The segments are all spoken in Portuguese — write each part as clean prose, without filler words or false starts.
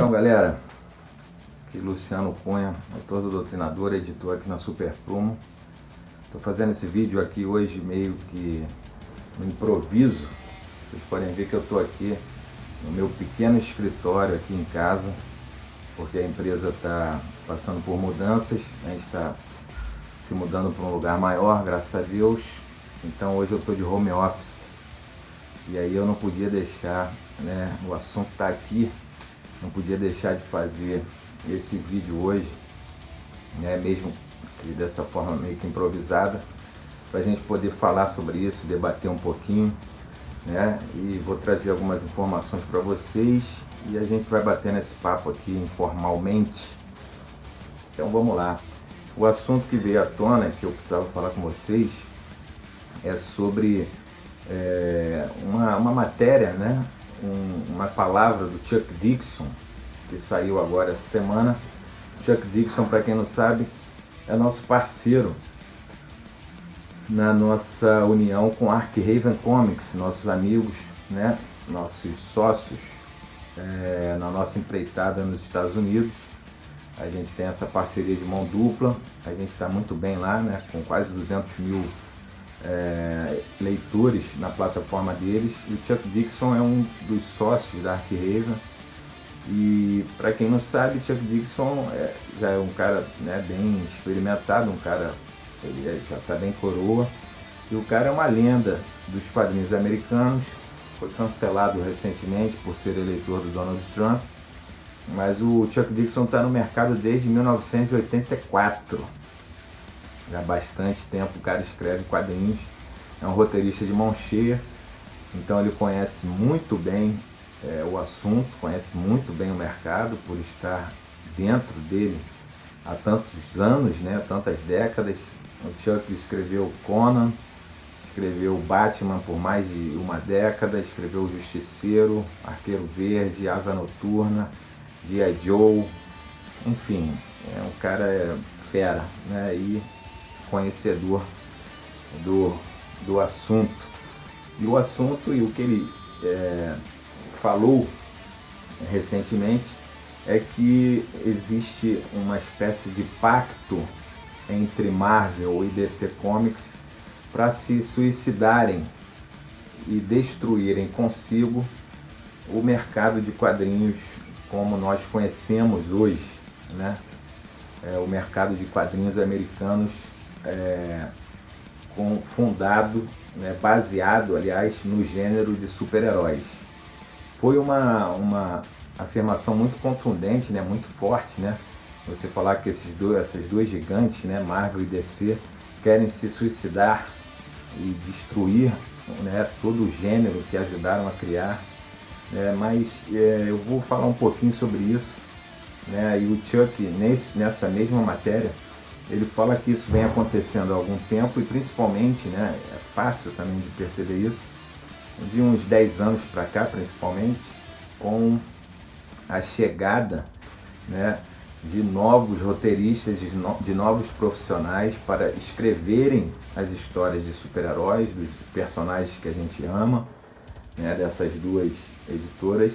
Então, galera, aqui Luciano Cunha, autor do Doutrinador, editor aqui na Super Prumo. Estou fazendo esse vídeo aqui hoje meio que no improviso. Vocês podem ver que eu estou aqui no meu pequeno escritório aqui em casa, porque a empresa está passando por mudanças, a gente está se mudando para um lugar maior, graças a Deus. Então hoje eu estou de home office, e aí eu não podia deixar, né, o assunto está aqui, não podia deixar de fazer esse vídeo hoje, né, mesmo que dessa forma meio que improvisada, para a gente poder falar sobre isso, debater um pouquinho, né, e vou trazer algumas informações para vocês e a gente vai batendo esse papo aqui informalmente. Então vamos lá. O assunto que veio à tona, que eu precisava falar com vocês, é sobre uma matéria, né, uma palavra do Chuck Dixon, que saiu agora essa semana. Chuck Dixon, para quem não sabe, é nosso parceiro na nossa união com Arkham Comics, nossos amigos, né, nossos sócios na nossa empreitada nos Estados Unidos. A gente tem essa parceria de mão dupla, a gente está muito bem lá, né, com quase 200 mil leitores na plataforma deles. E o Chuck Dixon é um dos sócios da Arkham. E para quem não sabe, Chuck Dixon já é um cara, né, bem experimentado, um cara, ele já está bem coroa, e o cara é uma lenda dos quadrinhos americanos. Foi cancelado recentemente por ser eleitor do Donald Trump, mas o Chuck Dixon está no mercado desde 1984. Já há bastante tempo o cara escreve quadrinhos, é um roteirista de mão cheia, então ele conhece muito bem o assunto, conhece muito bem o mercado, por estar dentro dele há tantos anos, né, tantas décadas. O Chuck escreveu Conan, escreveu Batman por mais de uma década, escreveu O Justiceiro, Arqueiro Verde, Asa Noturna, G.I. Joe, enfim, é um cara fera, né, e conhecedor do assunto. E o assunto e o que ele falou recentemente é que existe uma espécie de pacto entre Marvel e DC Comics para se suicidarem e destruírem consigo o mercado de quadrinhos como nós conhecemos hoje, né? O mercado de quadrinhos americanos fundado, né, baseado, aliás, no gênero de super-heróis. Foi uma afirmação muito contundente, né, muito forte, né? Você falar que essas duas gigantes, né, Marvel e DC, querem se suicidar e destruir, né, todo o gênero que ajudaram a criar. Mas eu vou falar um pouquinho sobre isso, né? E o Chuck, nessa mesma matéria, ele fala que isso vem acontecendo há algum tempo, e principalmente, né, é fácil também de perceber isso, de uns 10 anos para cá, principalmente, com a chegada, né, de novos roteiristas, de novos profissionais para escreverem as histórias de super-heróis, dos personagens que a gente ama, né, dessas duas editoras.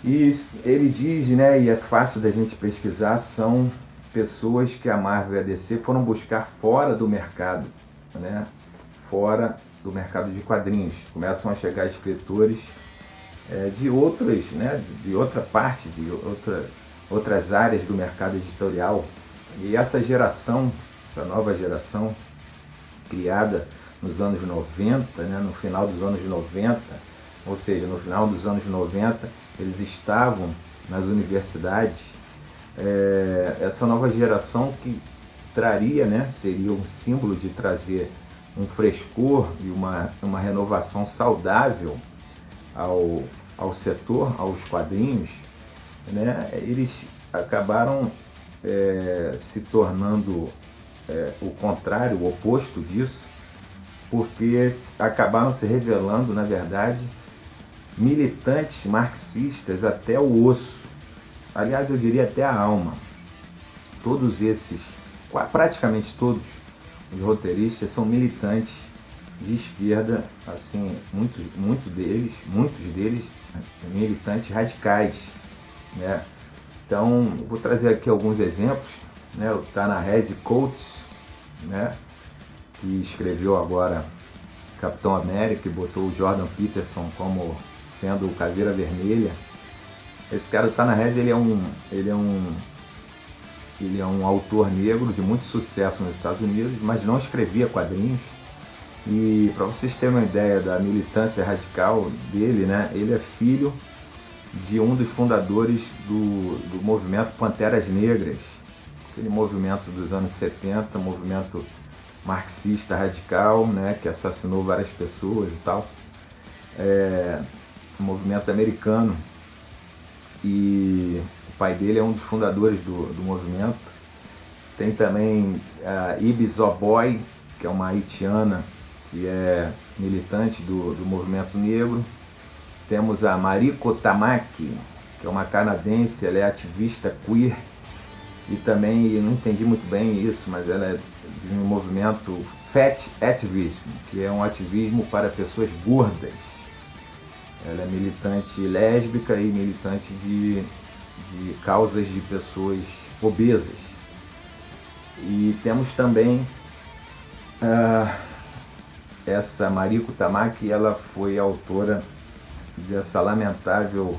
E ele diz, né, e é fácil da gente pesquisar, são pessoas que a Marvel e a DC foram buscar fora do mercado, né, fora do mercado de quadrinhos. Começam a chegar escritores de outras, né, de outra parte, de outras áreas do mercado editorial. E essa geração, essa nova geração, criada nos anos 90, né, no final dos anos 90, ou seja, no final dos anos 90, eles estavam nas universidades. Essa nova geração que traria, né, seria um símbolo de trazer um frescor e uma renovação saudável ao setor, aos quadrinhos, né? Eles acabaram se tornando o contrário, o oposto disso, porque acabaram se revelando, na verdade, militantes marxistas até o osso. Aliás, eu diria até a alma. Todos esses, praticamente todos os roteiristas, são militantes de esquerda, assim, muitos deles militantes radicais, né? Então, vou trazer aqui alguns exemplos, né? O Ta-Nehisi Coates, né? Que escreveu agora Capitão América e botou o Jordan Peterson como sendo o Caveira Vermelha. Esse cara, o Ta-Nehisi, ele é um autor negro de muito sucesso nos Estados Unidos, mas não escrevia quadrinhos. E para vocês terem uma ideia da militância radical dele, né? Ele é filho de um dos fundadores do movimento Panteras Negras, aquele movimento dos anos 70, movimento marxista radical, né? Que assassinou várias pessoas e tal. Um movimento americano. E o pai dele é um dos fundadores do movimento. Tem também a Ibi Zoboi, que é uma haitiana, que é militante do movimento negro. Temos a Mariko Tamaki, que é uma canadense, ela é ativista queer. E também, eu não entendi muito bem isso, mas ela é de um movimento Fat Activism, que é um ativismo para pessoas gordas. Ela é militante lésbica e militante de causas de pessoas obesas. E temos também essa Mariko Tamaki, ela foi autora dessa lamentável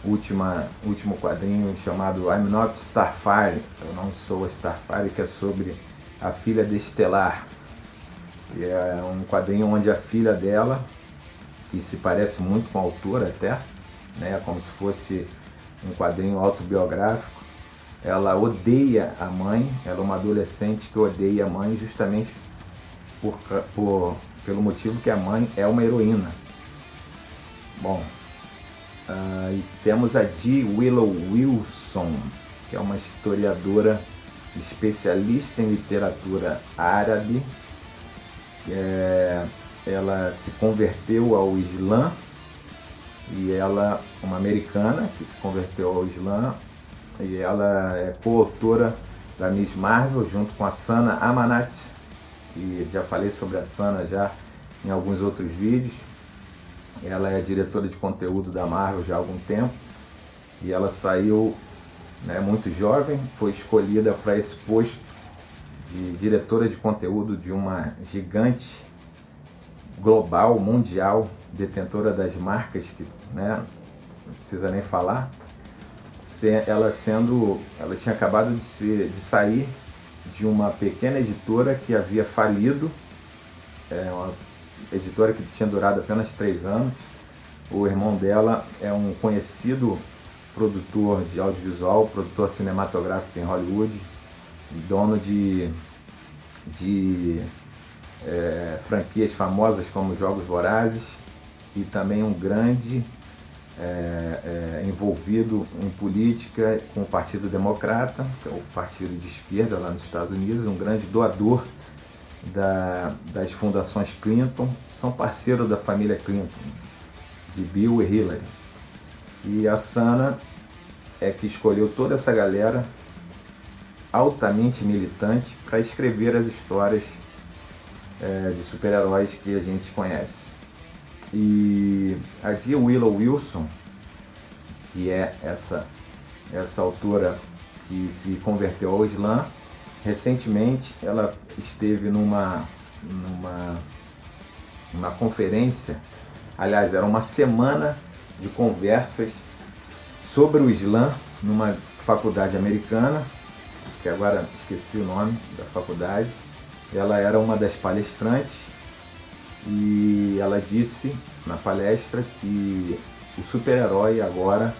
último quadrinho chamado I'm Not Starfire, eu não sou a Starfire, que é sobre a filha de Estelar. E é um quadrinho onde a filha dela, que se parece muito com a autora até, né, como se fosse um quadrinho autobiográfico, ela odeia a mãe, ela é uma adolescente que odeia a mãe justamente pelo motivo que a mãe é uma heroína. Bom, e temos a G. Willow Wilson, que é uma historiadora especialista em literatura árabe. Ela se converteu ao Islã, e ela, uma americana que se converteu ao Islã, e ela é coautora da Miss Marvel junto com a Sana Amanat, que já falei sobre a Sana já em alguns outros vídeos. Ela é diretora de conteúdo da Marvel já há algum tempo, e ela saiu, né, muito jovem, foi escolhida para esse posto de diretora de conteúdo de uma gigante global, mundial, detentora das marcas que, né, não precisa nem falar. Ela tinha acabado de sair de uma pequena editora que havia falido, uma editora que tinha durado apenas 3 anos. O irmão dela é um conhecido produtor de audiovisual, produtor cinematográfico em Hollywood, dono de franquias famosas como Jogos Vorazes, e também um grande envolvido em política com o Partido Democrata, que é o partido de esquerda lá nos Estados Unidos, um grande doador das fundações Clinton, são parceiros da família Clinton, de Bill e Hillary. E a Sana é que escolheu toda essa galera altamente militante para escrever as histórias de super-heróis que a gente conhece. E a G. Willow Wilson, que é essa autora que se converteu ao Islã, recentemente ela esteve numa conferência, aliás, era uma semana de conversas sobre o Islã numa faculdade americana, que agora esqueci o nome da faculdade. Ela era uma das palestrantes e ela disse na palestra que o super-herói agora,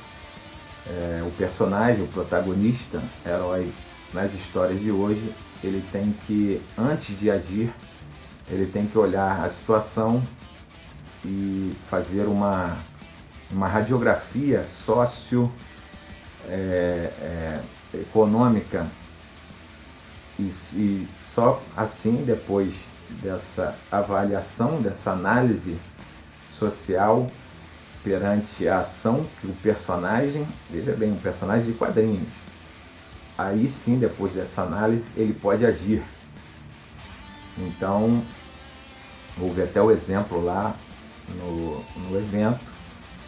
o personagem, o protagonista, herói nas histórias de hoje, ele tem que, antes de agir, ele tem que olhar a situação e fazer uma radiografia econômica, e só assim, depois dessa avaliação, dessa análise social perante a ação que o personagem, veja bem, um personagem de quadrinhos, aí sim, depois dessa análise, ele pode agir. Então, houve até o exemplo lá no evento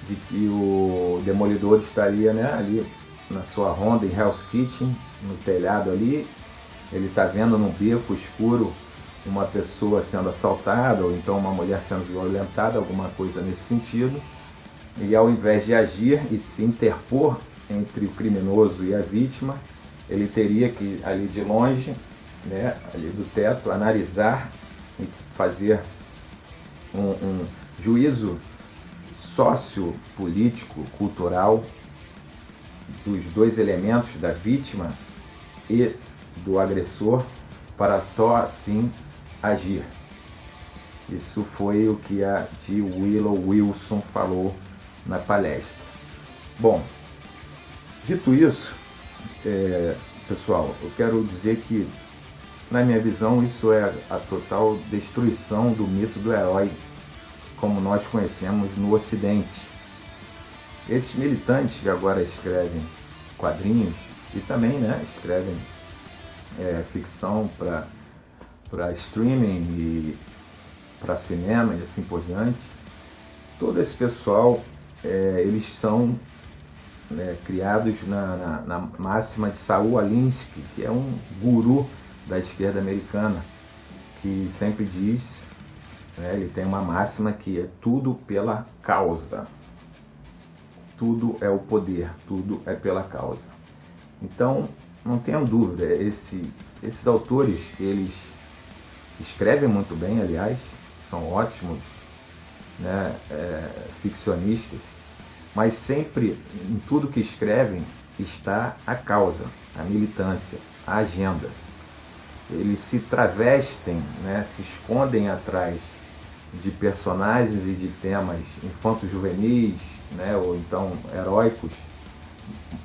de que o Demolidor estaria, né, ali na sua ronda em Hell's Kitchen, no telhado ali. Ele está vendo num beco escuro uma pessoa sendo assaltada, ou então uma mulher sendo violentada, alguma coisa nesse sentido. E ao invés de agir e se interpor entre o criminoso e a vítima, ele teria que, ali de longe, né, ali do teto, analisar e fazer um juízo sociopolítico, cultural, dos dois elementos, da vítima e do agressor, para só assim agir. Isso foi o que a T. Willow Wilson falou na palestra. Bom, dito isso, pessoal, eu quero dizer que, na minha visão, isso é a total destruição do mito do herói como nós conhecemos no Ocidente. Esses militantes que agora escrevem quadrinhos e também, né, escrevem ficção para streaming e para cinema e assim por diante, todo esse pessoal, eles são criados na máxima de Saul Alinsky, que é um guru da esquerda americana, que sempre diz, ele tem uma máxima que é tudo pela causa. Tudo é o poder, tudo é pela causa. Então, não tenham dúvida, esses autores, eles escrevem muito bem, aliás, são ótimos, né, ficcionistas, mas sempre, em tudo que escrevem, está a causa, a militância, a agenda. Eles se travestem, né, se escondem atrás de personagens e de temas infanto-juvenis, né, ou então heróicos,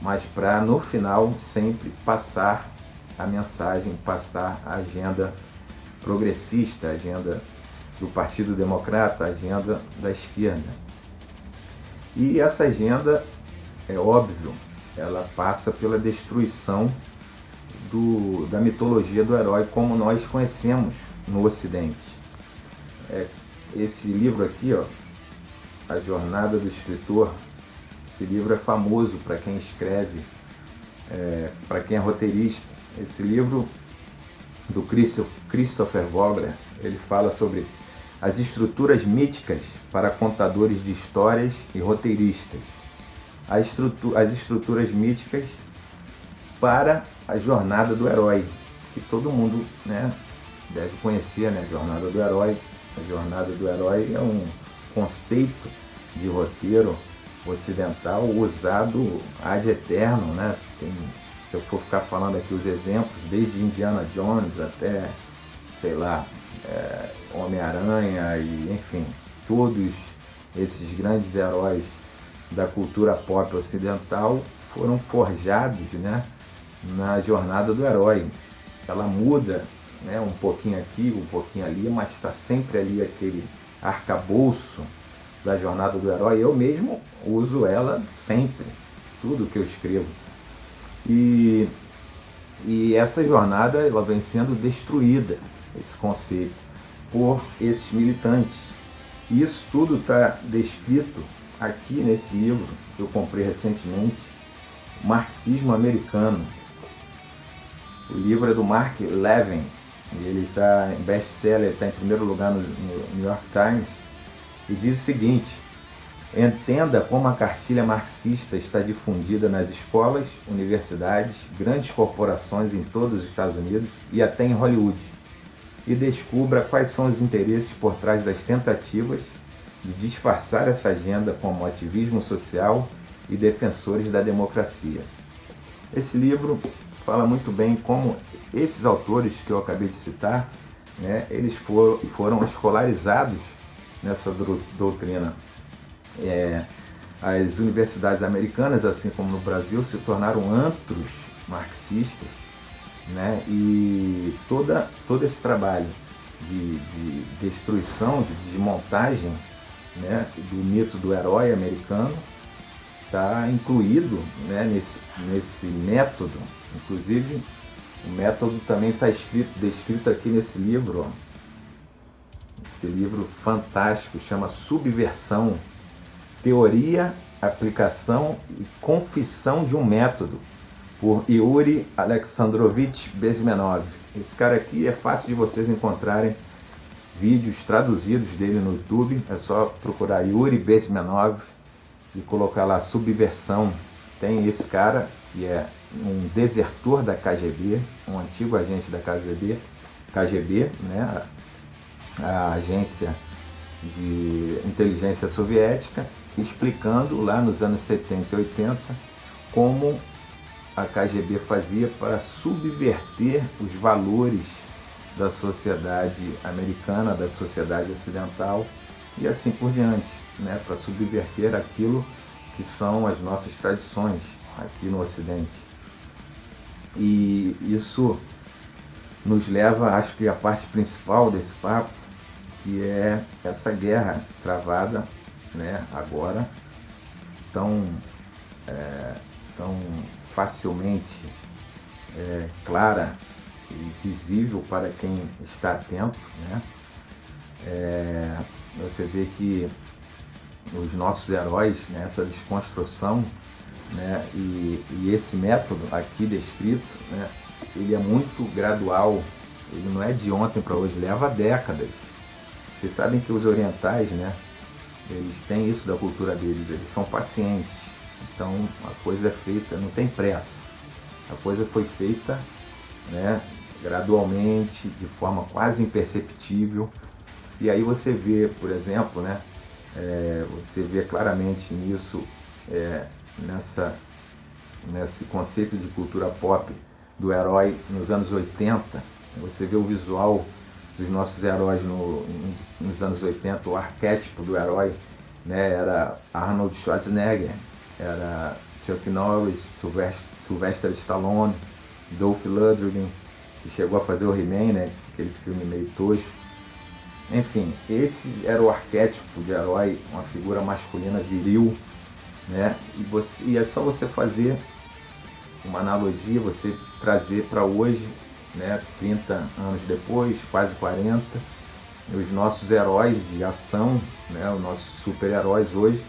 mas para no final sempre passar a mensagem, passar a agenda progressista, a agenda do Partido Democrata, a agenda da esquerda. E essa agenda, é óbvio, ela passa pela destruição da mitologia do herói como nós conhecemos no Ocidente. Esse livro aqui, ó, A Jornada do Escritor, esse livro é famoso para quem escreve, para quem é roteirista. Esse livro do Christopher Vogler, ele fala sobre as estruturas míticas para contadores de histórias e roteiristas. As estruturas míticas para a jornada do herói, que todo mundo, né, deve conhecer, né? A jornada do herói. A jornada do herói é um conceito de roteiro ocidental usado ad eterno, né? Se eu for ficar falando aqui os exemplos, desde Indiana Jones até, sei lá, Homem-Aranha e, enfim, todos esses grandes heróis da cultura pop ocidental foram forjados, né, na jornada do herói. Ela muda, né, um pouquinho aqui, um pouquinho ali, mas está sempre ali aquele arcabouço da jornada do herói. Eu mesmo uso ela sempre, tudo que eu escrevo. E essa jornada, ela vem sendo destruída, esse conceito, por esses militantes. E isso tudo está descrito aqui nesse livro que eu comprei recentemente, Marxismo Americano. O livro é do Mark Levin, e ele está em best-seller, está em primeiro lugar no New York Times, e diz o seguinte: entenda como a cartilha marxista está difundida nas escolas, universidades, grandes corporações em todos os Estados Unidos e até em Hollywood, e descubra quais são os interesses por trás das tentativas de disfarçar essa agenda como ativismo social e defensores da democracia. Esse livro fala muito bem como esses autores que eu acabei de citar, né, eles foram escolarizados nessa doutrina. As universidades americanas, assim como no Brasil, se tornaram antros marxistas, né, e todo esse trabalho de destruição, de desmontagem, né, do mito do herói americano está incluído, né, nesse método. Inclusive, o método também está descrito aqui nesse livro, ó. Esse livro fantástico, chama Subversão, Teoria, Aplicação e Confissão de um Método, por Yuri Alexandrovich Bezmenov. Esse cara aqui é fácil de vocês encontrarem vídeos traduzidos dele no YouTube. É só procurar Yuri Bezmenov e colocar lá Subversão. Tem esse cara que é um desertor da KGB, um antigo agente da KGB, né, a agência de inteligência soviética, explicando lá nos anos 70 e 80 como a KGB fazia para subverter os valores da sociedade americana, da sociedade ocidental e assim por diante, né, para subverter aquilo que são as nossas tradições aqui no Ocidente. E isso nos leva, acho que a parte principal desse papo, que é essa guerra travada, né, agora tão facilmente clara e visível para quem está atento, né? Você vê que os nossos heróis, né, essa desconstrução, né, e esse método aqui descrito, né, ele é muito gradual, ele não é de ontem para hoje, leva décadas. Vocês sabem que os orientais, né, eles têm isso da cultura deles, eles são pacientes. Então a coisa é feita, não tem pressa. A coisa foi feita, né, gradualmente, de forma quase imperceptível. E aí você vê, por exemplo, né, você vê claramente nisso, nesse conceito de cultura pop do herói nos anos 80. Você vê o visual dos nossos heróis nos anos 80, o arquétipo do herói, né, era Arnold Schwarzenegger, era Chuck Norris, Sylvester Stallone, Dolph Lundgren, que chegou a fazer o He-Man, né, aquele filme meio tosco. Enfim, esse era o arquétipo de herói, uma figura masculina viril, né, e é só você fazer uma analogia, você trazer para hoje, né, 30 anos depois, quase 40, os nossos heróis de ação, né, os nossos super-heróis hoje,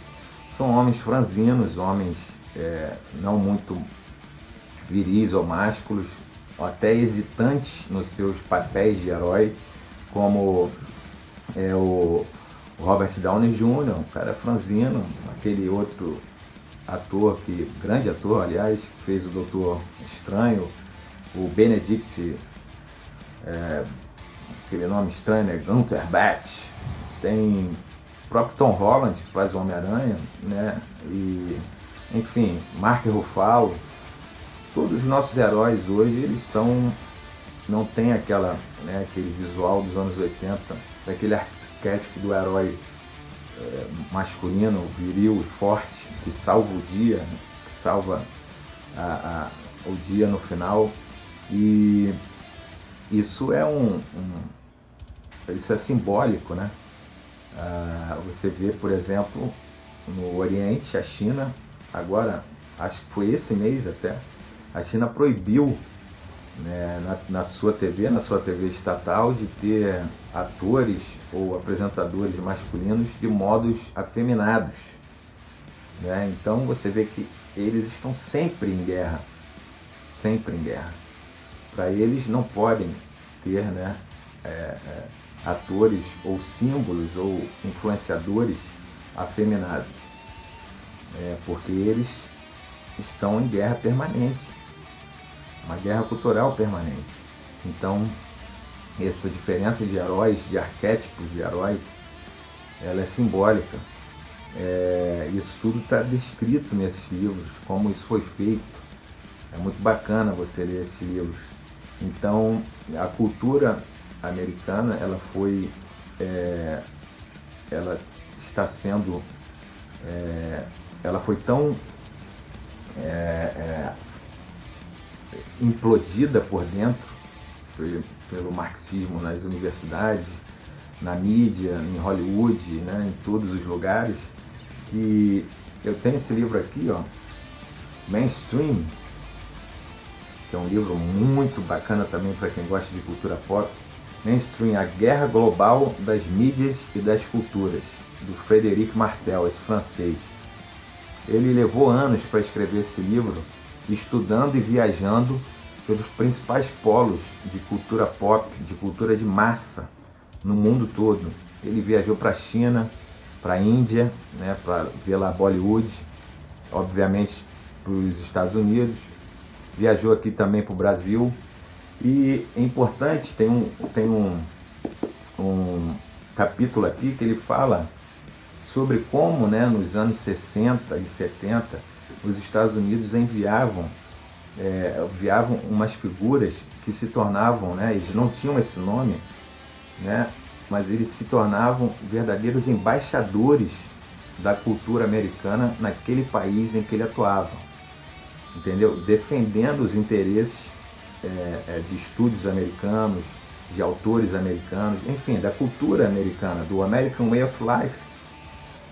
são homens franzinos, homens não muito viris ou másculos, ou até hesitantes nos seus papéis de herói, como o Robert Downey Jr., um cara franzino, aquele outro ator, grande ator, aliás, que fez o Doutor Estranho, o Benedict, aquele nome estranho, né, Cumberbatch. Tem o próprio Tom Holland, que faz o Homem-Aranha, né, e, enfim, Mark Ruffalo. Todos os nossos heróis hoje, eles não tem aquele visual dos anos 80, daquele arquétipo do herói masculino, viril e forte, que salva o dia, que salva o dia no final. E isso isso é simbólico, né? Você vê, por exemplo, no Oriente, a China, agora, acho que foi esse mês até, a China proibiu, né, na sua TV estatal, de ter atores ou apresentadores masculinos de modos afeminados, né? Então você vê que eles estão sempre em guerra, sempre em guerra. Para eles não podem ter, né, atores ou símbolos ou influenciadores afeminados, porque eles estão em guerra permanente, uma guerra cultural permanente. Então essa diferença de heróis, de arquétipos de heróis, ela é simbólica. Isso tudo está descrito nesses livros, como isso foi feito. É muito bacana você ler esses livros. Então a cultura americana, ela está sendo, ela foi tão implodida por dentro pelo marxismo nas universidades, na mídia, em Hollywood, né, em todos os lugares, que eu tenho esse livro aqui, ó, Mainstream, que é um livro muito bacana também para quem gosta de cultura pop. Mainstream, a guerra global das mídias e das culturas. do Frédéric Martel, esse francês. Ele levou anos para escrever esse livro, estudando e viajando pelos principais polos de cultura pop, de cultura de massa no mundo todo. Ele viajou para a China, para a Índia, né, para ver lá Bollywood, obviamente para os Estados Unidos, viajou aqui também para o Brasil. E é importante, tem um capítulo aqui que ele fala sobre como, né, nos anos 60 e 70 os Estados Unidos enviavam umas figuras que se tornavam, né, eles não tinham esse nome, né, mas eles se tornavam verdadeiros embaixadores da cultura americana naquele país em que ele atuava, entendeu? Defendendo os interesses de estúdios americanos, de autores americanos, enfim, da cultura americana, do American Way of Life.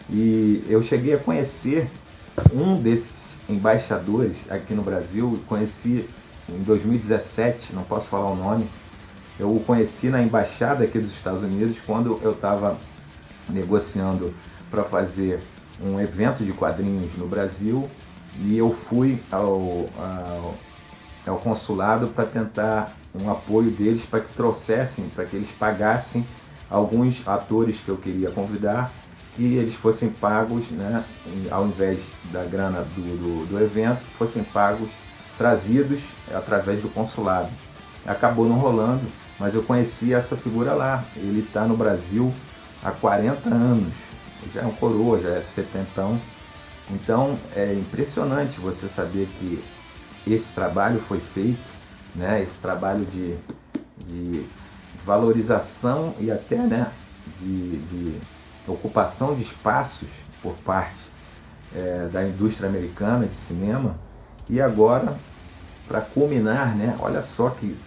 E eu cheguei a conhecer um desses embaixadores aqui no Brasil, conheci em 2017, não posso falar o nome. Eu o conheci na embaixada aqui dos Estados Unidos quando eu estava negociando para fazer um evento de quadrinhos no Brasil, e eu fui ao consulado para tentar um apoio deles para que trouxessem, para que eles pagassem alguns atores que eu queria convidar, que eles fossem pagos, né, ao invés da grana do evento, fossem pagos, trazidos através do consulado. Acabou não rolando, mas eu conheci essa figura lá. Ele está no Brasil há 40 anos, já é um coroa, já é setentão. Então é impressionante você saber que esse trabalho foi feito, né, esse trabalho de valorização e até, né, de ocupação de espaços por parte da indústria americana de cinema. E agora, para culminar, né, olha só que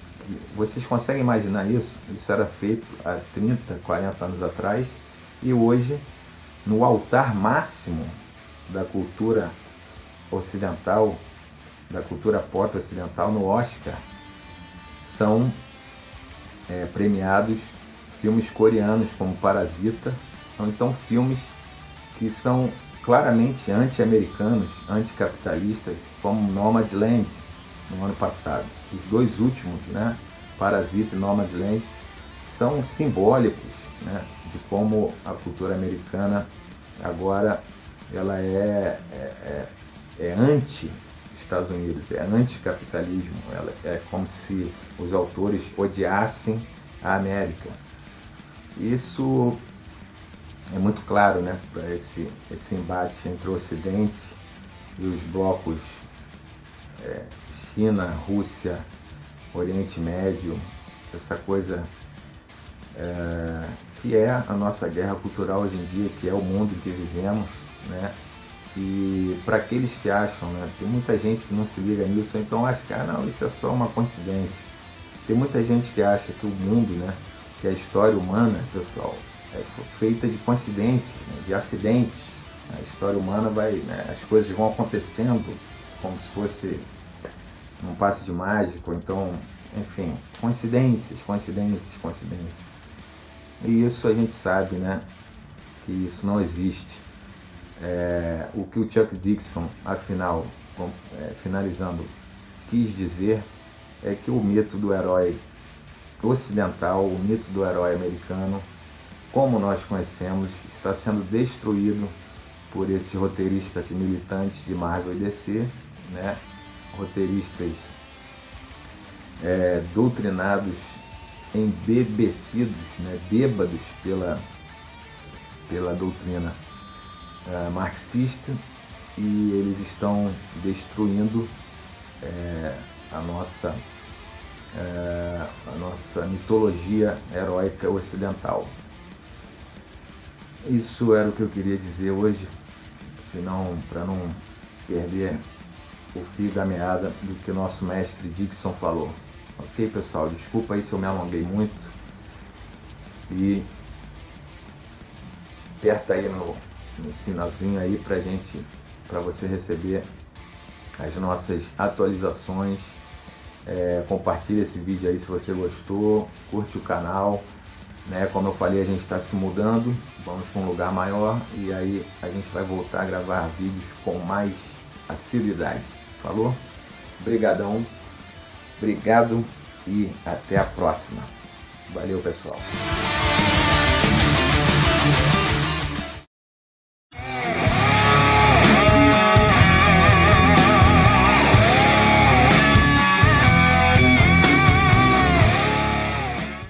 vocês conseguem imaginar isso? Isso era feito há 30, 40 anos atrás, e hoje, no altar máximo da cultura ocidental, da cultura pop ocidental, no Oscar, são premiados filmes coreanos como Parasita, ou então filmes que são claramente anti-americanos, anticapitalistas, como Nomadland, no ano passado. Os dois últimos, né, Parasita e Nomadland, são simbólicos, né, de como a cultura americana agora ela é anti-Estados Unidos, é anticapitalismo. Ela é como se os autores odiassem a América. Isso é muito claro, né, para esse embate entre o Ocidente e os blocos China, Rússia, Oriente Médio, essa coisa que é a nossa guerra cultural hoje em dia, que é o mundo em que vivemos, né? E para aqueles que acham, né, tem muita gente que não se liga nisso, então acha que não, isso é só uma coincidência. Tem muita gente que acha que o mundo, né, que a história humana, pessoal, é feita de coincidências, né, de acidentes. A história humana vai, né, as coisas vão acontecendo como se fosse um passe de mágico, então, enfim, coincidências. E isso a gente sabe, né, que isso não existe. O que o Chuck Dixon, afinal, finalizando, quis dizer é que o mito do herói ocidental, o mito do herói americano, como nós conhecemos, está sendo destruído por esses roteiristas militantes de Marvel e DC, né? Roteiristas doutrinados, embebecidos, né? Bêbados pela doutrina marxista, e eles estão destruindo a nossa mitologia heróica ocidental. Isso era o que eu queria dizer hoje, senão, para não perder o fio da meada do que o nosso mestre Dixon falou. Ok, pessoal? Desculpa aí se eu me alonguei muito, e aperta aí no sinalzinho aí para você receber as nossas atualizações. Compartilha esse vídeo aí se você gostou, curte o canal, né? Como eu falei, a gente está se mudando, vamos para um lugar maior e aí a gente vai voltar a gravar vídeos com mais assiduidade. Falou? Brigadão, obrigado e até a próxima. Valeu, pessoal.